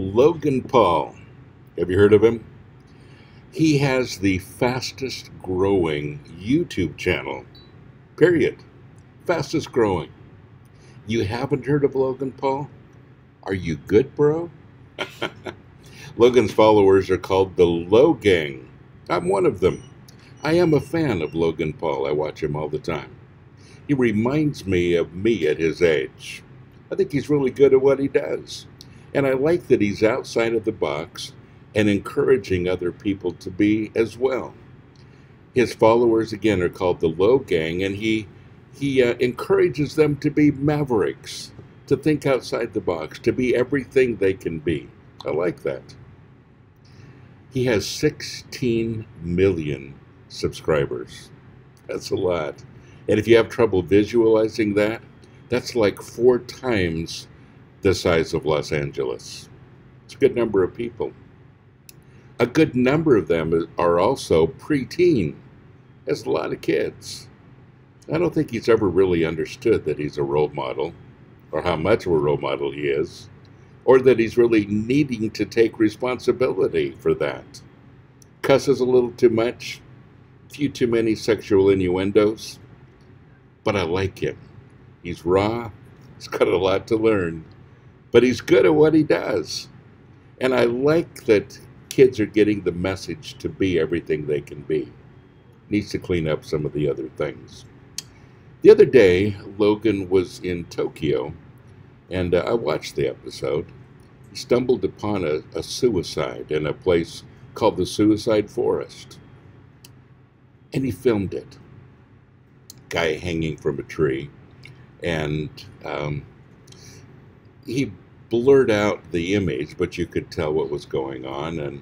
Logan Paul. Have you heard of him? He has the fastest growing YouTube channel. Period. Fastest growing. You haven't heard of Logan Paul? Are you good, bro? Logan's followers are called the Logang. I'm one of them. I am a fan of Logan Paul. I watch him all the time. He reminds me of me at his age. I think he's really good at what he does. And I like that he's outside of the box and encouraging other people to be as well. His followers, again, are called the Logang, and he encourages them to be mavericks, to think outside the box, to be everything they can be. I like that. He has 16 million subscribers. That's a lot. And if you have trouble visualizing that, that's like 4 times the size of Los Angeles. It's a good number of people. A good number of them are also preteen. Has a lot of kids. I don't think he's ever really understood that he's a role model, or how much of a role model he is, or that he's really needing to take responsibility for that. Cusses a little too much, a few too many sexual innuendos, but I like him. He's raw, he's got a lot to learn, but he's good at what he does. And I like that kids are getting the message to be everything they can be. Needs to clean up some of the other things. The other day, Logan was in Tokyo, and I watched the episode. He stumbled upon a suicide in a place called the Suicide Forest, and he filmed it. Guy hanging from a tree, and he blurred out the image, but you could tell what was going on,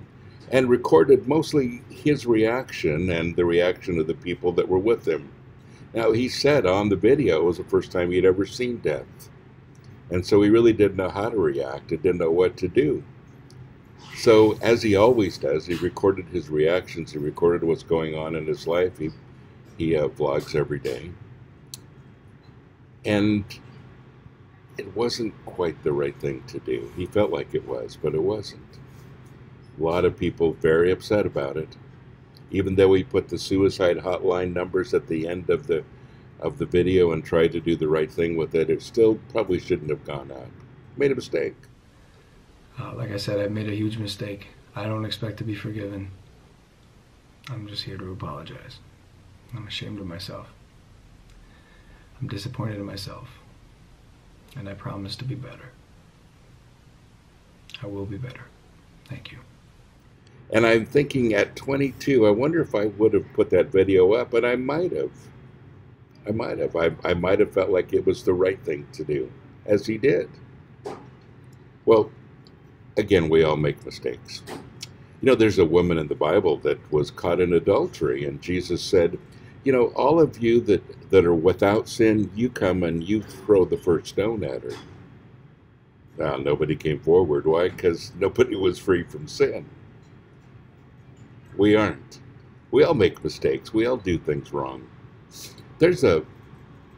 and recorded mostly his reaction and the reaction of the people that were with him. Now, he said on the video it was the first time he'd ever seen death, and so he really didn't know how to react and didn't know what to do. So, as he always does, he recorded his reactions, he recorded what's going on in his life. He vlogs every day. And it wasn't quite the right thing to do. He felt like it was, but it wasn't. A lot of people very upset about it. Even though he put the suicide hotline numbers at the end of the video and tried to do the right thing with it, it still probably shouldn't have gone out. Made a mistake. Like I said, I made a huge mistake. I don't expect to be forgiven. I'm just here to apologize. I'm ashamed of myself. I'm disappointed in myself. And I promise to be better. I will be better. Thank you. And I'm thinking at 22, I wonder if I would have put that video up, and I might have. I might have felt like it was the right thing to do, as he did. Well, again, we all make mistakes. You know, there's a woman in the Bible that was caught in adultery, and Jesus said, you know, all of you that are without sin, you come and you throw the first stone at her. Now, nobody came forward. Why? Because nobody was free from sin. We aren't. We all make mistakes. We all do things wrong. There's a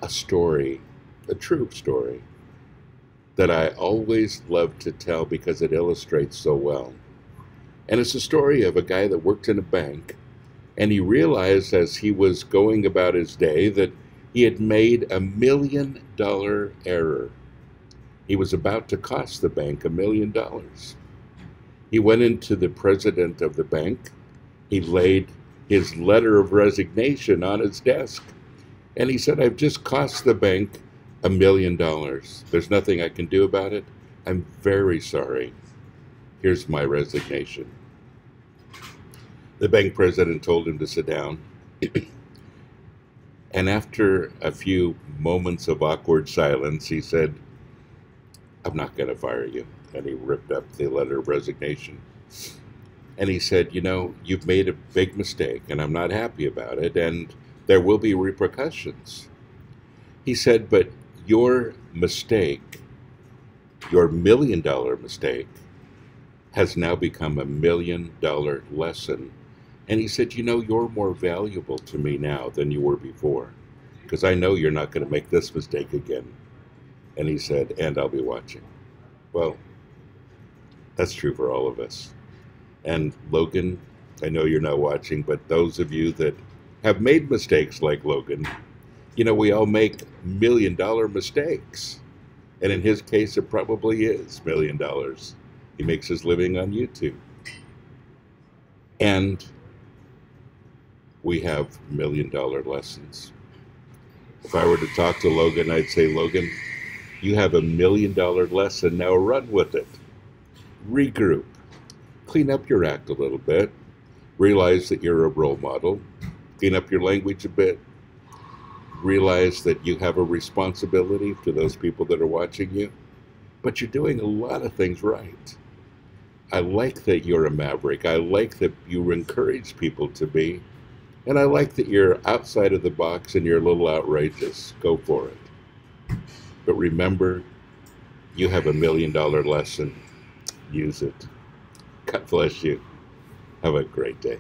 story, a true story, that I always love to tell because it illustrates so well. And it's a story of a guy that worked in a bank, and he realized as he was going about his day that he had made $1 million error. He was about to cost the bank $1 million. He went into the president of the bank. He laid his letter of resignation on his desk. And he said, I've just cost the bank $1 million. There's nothing I can do about it. I'm very sorry. Here's my resignation. The bank president told him to sit down. And after a few moments of awkward silence, he said, I'm not going to fire you. And he ripped up the letter of resignation. And he said, you know, you've made a big mistake, and I'm not happy about it, and there will be repercussions. He said, but your mistake, your $1 million mistake, has now become $1 million lesson. And he said, you know, you're more valuable to me now than you were before, because I know you're not going to make this mistake again. And he said, and I'll be watching. Well, That's true for all of us. And Logan, I know you're not watching, but those of you that have made mistakes like Logan, you know, we all make $1,000,000 mistakes. And in his case, it probably is $1,000,000. He makes his living on YouTube. And we have $1,000,000 lessons. If I were to talk to Logan, I'd say, Logan, you have a $1,000,000 lesson, now run with it. Regroup. Clean up your act a little bit. Realize that you're a role model. Clean up your language a bit. Realize that you have a responsibility to those people that are watching you. But you're doing a lot of things right. I like that you're a maverick. I like that you encourage people to be. And I like that you're outside of the box and you're a little outrageous. Go for it. But remember, you have a $1,000,000 lesson. Use it. God bless you. Have a great day.